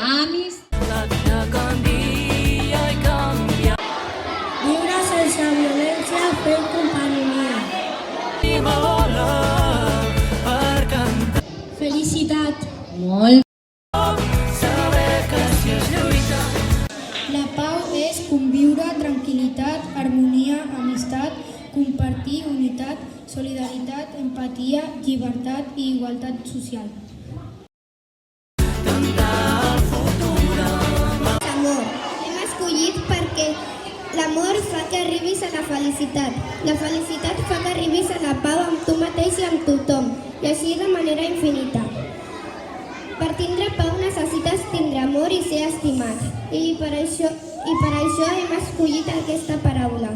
amistat. Viure sense violència, fent companyia. Felicitat. Molt. La pau és conviure, tranquil·litat, harmonia, amistat, compartir, unitat, solidaritat, empatia, llibertat i igualtat social. L'amor. Hem escollit perquè l'amor fa que arribis a la felicitat. La felicitat fa que arribis a la pau amb tu mateix i amb tothom, i així de manera infinita. Per tindre pau necessites tindre amor i ser estimat. I per això hem escollit aquesta paraula.